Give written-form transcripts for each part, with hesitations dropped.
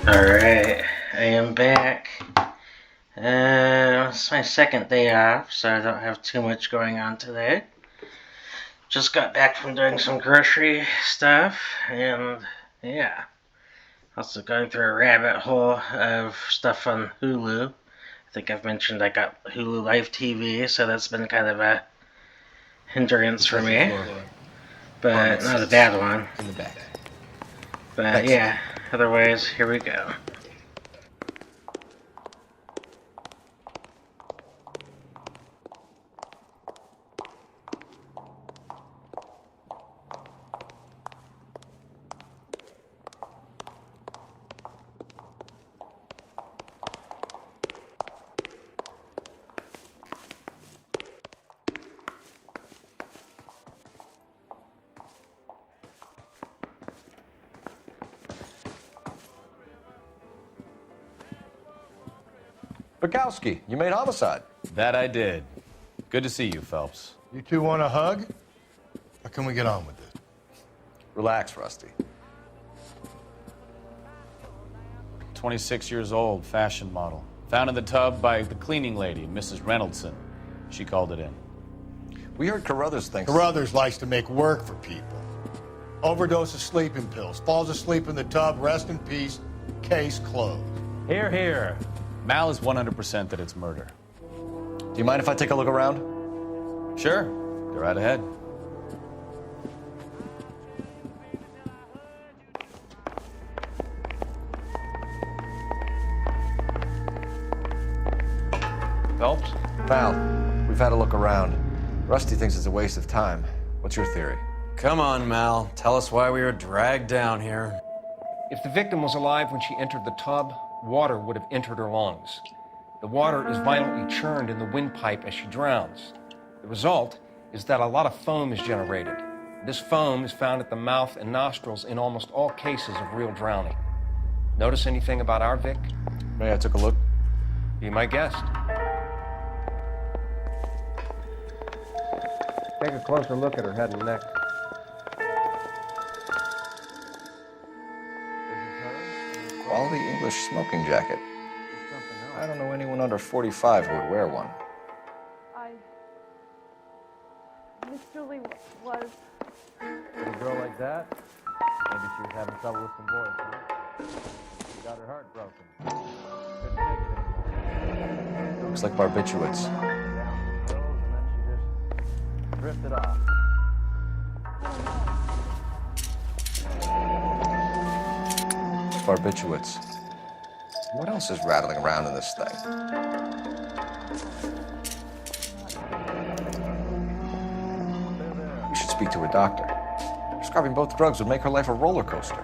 Alright, I am back. It's my second day off, so I don't have too much going on today. Just got back from doing some grocery stuff, and yeah. Also going through a rabbit hole of stuff on Hulu. I think I've mentioned I got Hulu Live TV, so that's been kind of a hindrance for me. But not a bad one. In the back. But yeah, otherwise, here we go. Bukowski, you made homicide. That I did. Good to see you, Phelps. You two want a hug? Or can we get on with it? Relax, Rusty. 26 years old, fashion model. Found in the tub by the cleaning lady, Mrs. Reynoldson. She called it in. We heard Carruthers thinks... Carruthers likes to make work for people. Overdose of sleeping pills. Falls asleep in the tub. Rest in peace. Case closed. Here, here. Mal is 100% that it's murder. Do you mind if I take a look around? Sure. Go right ahead. Phelps? Val, we've had a look around. Rusty thinks it's a waste of time. What's your theory? Come on, Mal. Tell us why we were dragged down here. If the victim was alive when she entered the tub, water would have entered her lungs. The water is violently churned in the windpipe as she drowns. The result is that a lot of foam is generated. This foam is found at the mouth and nostrils in almost all cases of real drowning. Notice anything about our Vic? May I took a look? Be my guest. Take a closer look at her head and neck. Quality English smoking jacket. I don't know anyone under 45 who would wear one. Miss Julie was. A girl like that? Maybe she was having trouble with some boys, huh? She got her heart broken. Couldn't take it anymore. Looks like barbiturates. Down the girls, and then she just drifted off. Barbiturates. What else is rattling around in this thing? You should speak to a doctor. Prescribing both drugs would make her life a roller coaster.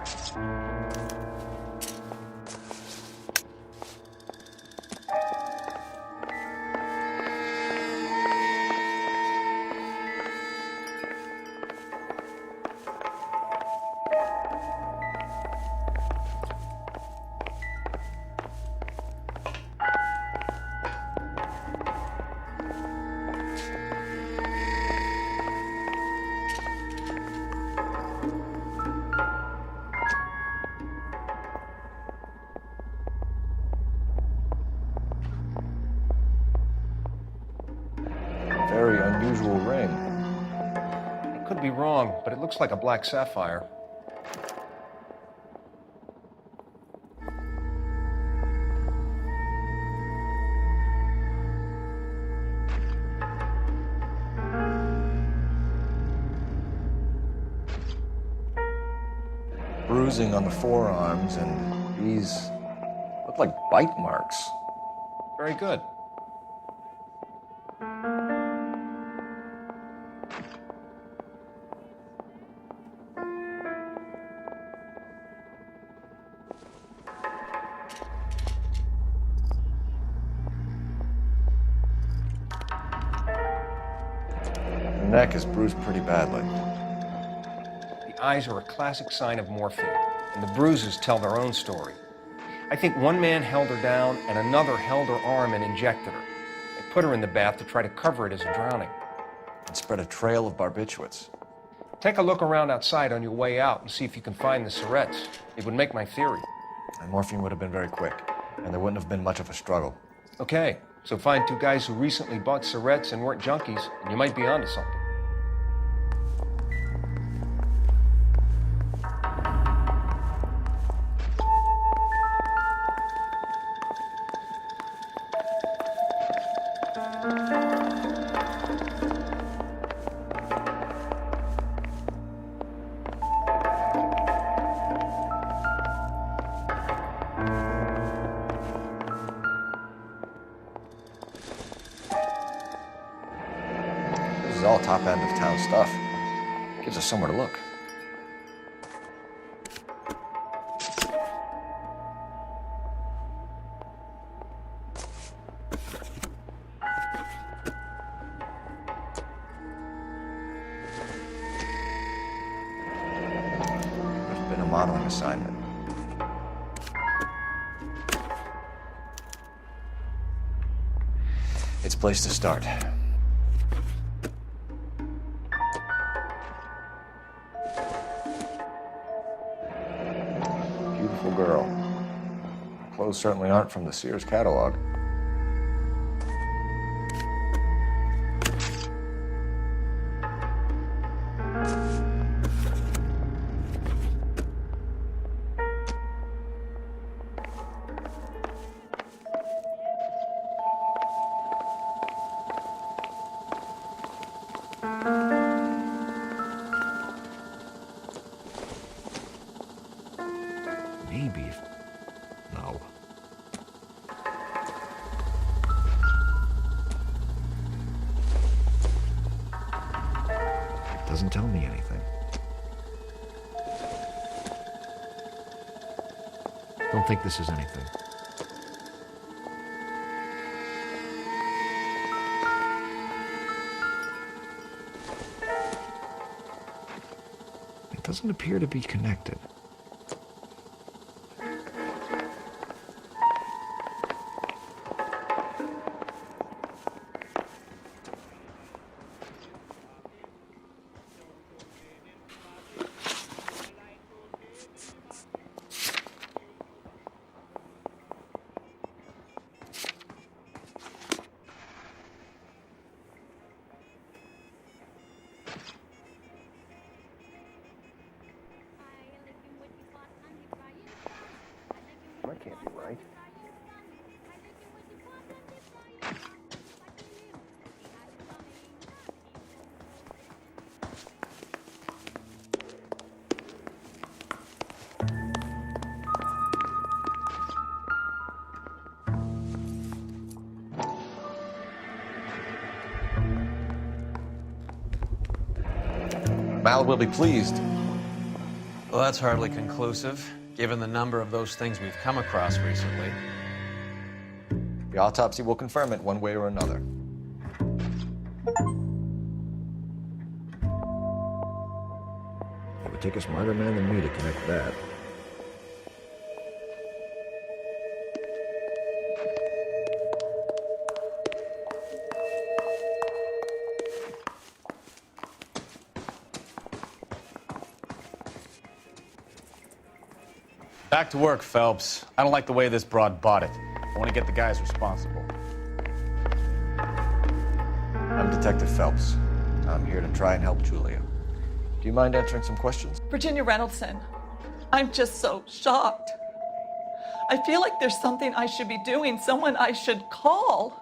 Very unusual ring. I could be wrong, but it looks like a black sapphire. Bruising on the forearms, and these look like bite marks. Very good. Her neck is bruised pretty badly. The eyes are a classic sign of morphine, and the bruises tell their own story. I think one man held her down and another held her arm and injected her. They put her in the bath to try to cover it as a drowning. And spread a trail of barbiturates. Take a look around outside on your way out and see if you can find the syrettes. It would make my theory. And morphine would have been very quick, and there wouldn't have been much of a struggle. Okay, so find two guys who recently bought cigarettes and weren't junkies, and you might be onto something. This is all top end of town stuff. Gives us somewhere to look. There's been a modeling assignment. It's a place to start. Beautiful girl. Her clothes certainly aren't from the Sears catalog. Maybe. No. It doesn't tell me anything. Don't think this is anything. It doesn't appear to be connected. That can't be right. Mal will be pleased. Well, that's hardly conclusive, given the number of those things we've come across recently. The autopsy will confirm it one way or another. It would take a smarter man than me to connect that. Back to work, Phelps. I don't like the way this broad bought it. I want to get the guys responsible. I'm Detective Phelps. I'm here to try and help Julia. Do you mind answering some questions? Virginia Reynoldson, I'm just so shocked. I feel like there's something I should be doing, someone I should call.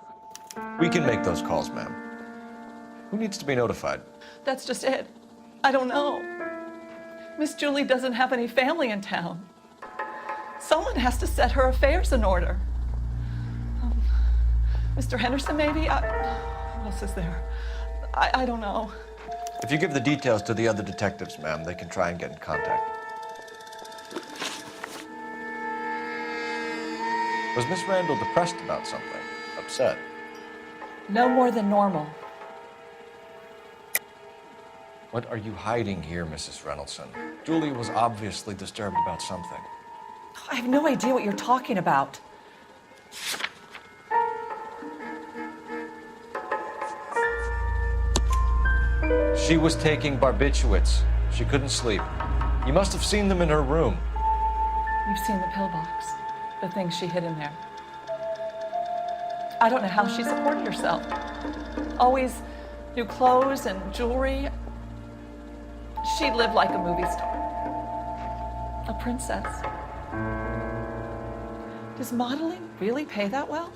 We can make those calls, ma'am. Who needs to be notified? That's just it. I don't know. Miss Julie doesn't have any family in town. Someone has to set her affairs in order. Mr. Henderson, maybe? Who else is there? I don't know. If you give the details to the other detectives, ma'am, they can try and get in contact. Was Miss Randall depressed about something? Upset? No more than normal. What are you hiding here, Mrs. Reynoldson? Julia was obviously disturbed about something. I have no idea what you're talking about. She was taking barbiturates. She couldn't sleep. You must have seen them in her room. You've seen the pillbox, the things she hid in there. I don't know how she supported herself. Always new clothes and jewelry. She lived like a movie star, a princess. Does modeling really pay that well?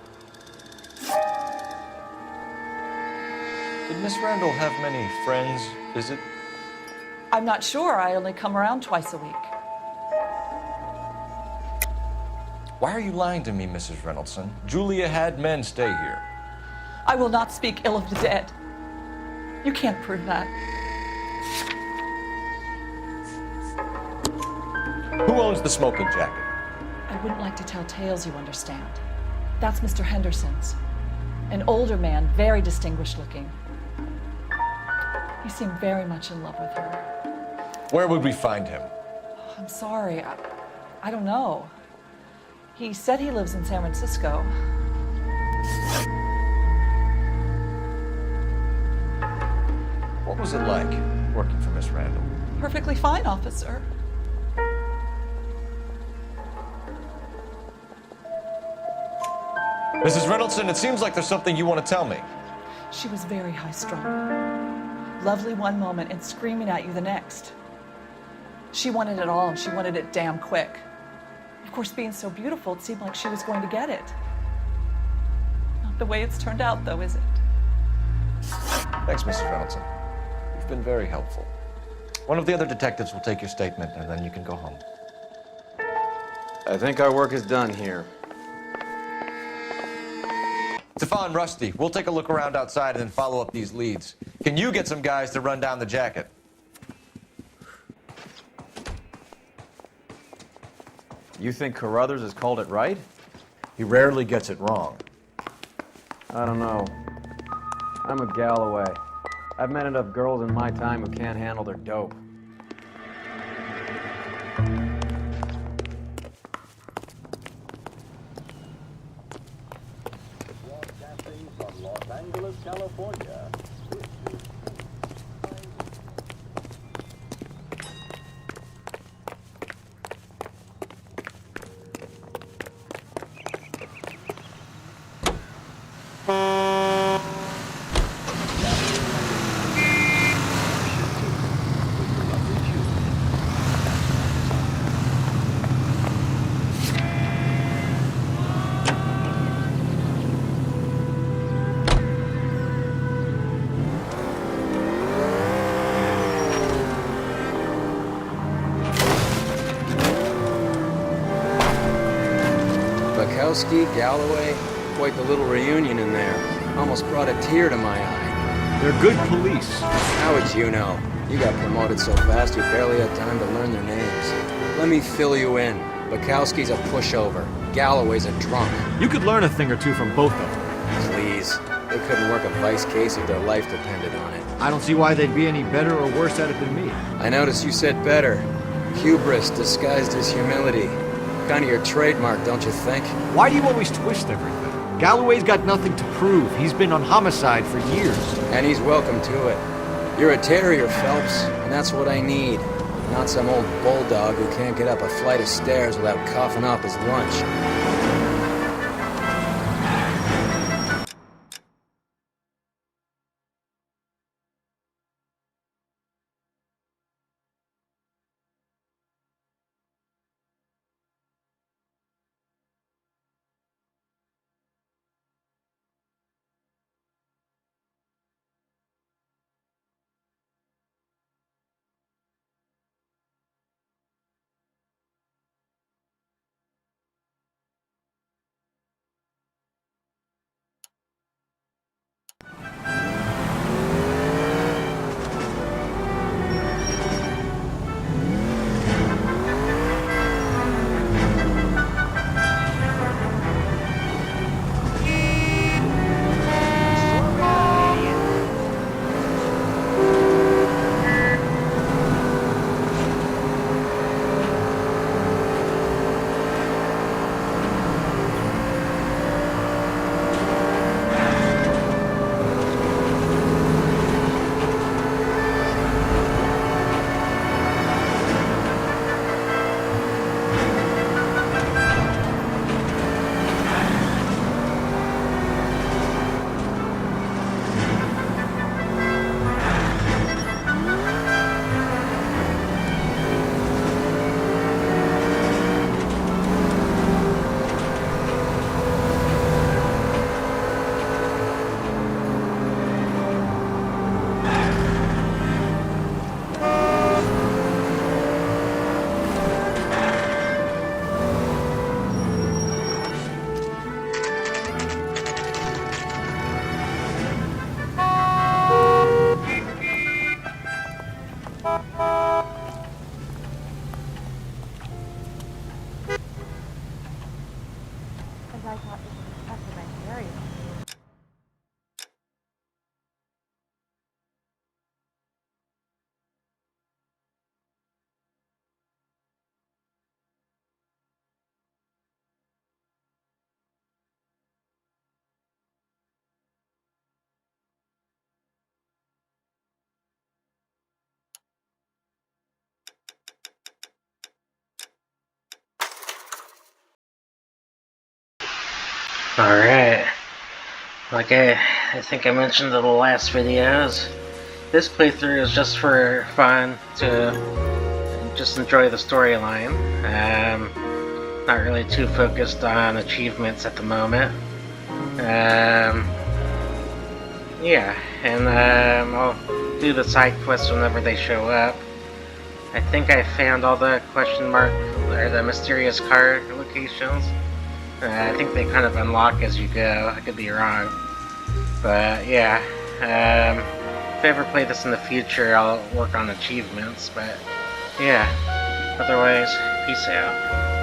Did Miss Randall have many friends visit? I'm not sure. I only come around twice a week. Why are you lying to me, Mrs. Reynoldson? Julia had men stay here. I will not speak ill of the dead. You can't prove that. Who owns the smoking jacket? I wouldn't like to tell tales, you understand. That's Mr. Henderson's. An older man, very distinguished looking. He seemed very much in love with her. Where would we find him? I'm sorry. I don't know. He said he lives in San Francisco. What was it like working for Miss Randall? Perfectly fine, officer. Mrs. Reynoldson, it seems like there's something you want to tell me. She was very high-strung. Lovely one moment and screaming at you the next. She wanted it all, and she wanted it damn quick. Of course, being so beautiful, it seemed like she was going to get it. Not the way it's turned out, though, is it? Thanks, Mrs. Reynoldson. You've been very helpful. One of the other detectives will take your statement, and then you can go home. I think our work is done here. Stefan, Rusty, we'll take a look around outside and then follow up these leads. Can you get some guys to run down the jacket? You think Carruthers has called it right? He rarely gets it wrong. I don't know. I'm a Galloway. I've met enough girls in my time who can't handle their dope. Broadcasting from Los Angeles, California. Galloway, quite the little reunion in there. Almost brought a tear to my eye. They're good police. How would you know? You got promoted so fast you barely had time to learn their names. Let me fill you in. Bukowski's a pushover. Galloway's a drunk. You could learn a thing or two from both of them. Please. They couldn't work a vice case if their life depended on it. I don't see why they'd be any better or worse at it than me. I noticed you said better. Hubris disguised as humility. Kind of your trademark, don't you think? Why do you always twist everything? Galloway's got nothing to prove. He's been on homicide for years. And he's welcome to it. You're a terrier, Phelps, and that's what I need. Not some old bulldog who can't get up a flight of stairs without coughing up his lunch. I thought this was such a nice area. Alright. Like I think I mentioned in the last videos, this playthrough is just for fun, to just enjoy the storyline. Not really too focused on achievements at the moment. Yeah, and I'll do the side quests whenever they show up. I think I found all the question mark, or the mysterious card locations. I think they kind of unlock as you go. I could be wrong. But yeah, if I ever play this in the future, I'll work on achievements. But yeah, otherwise, peace out.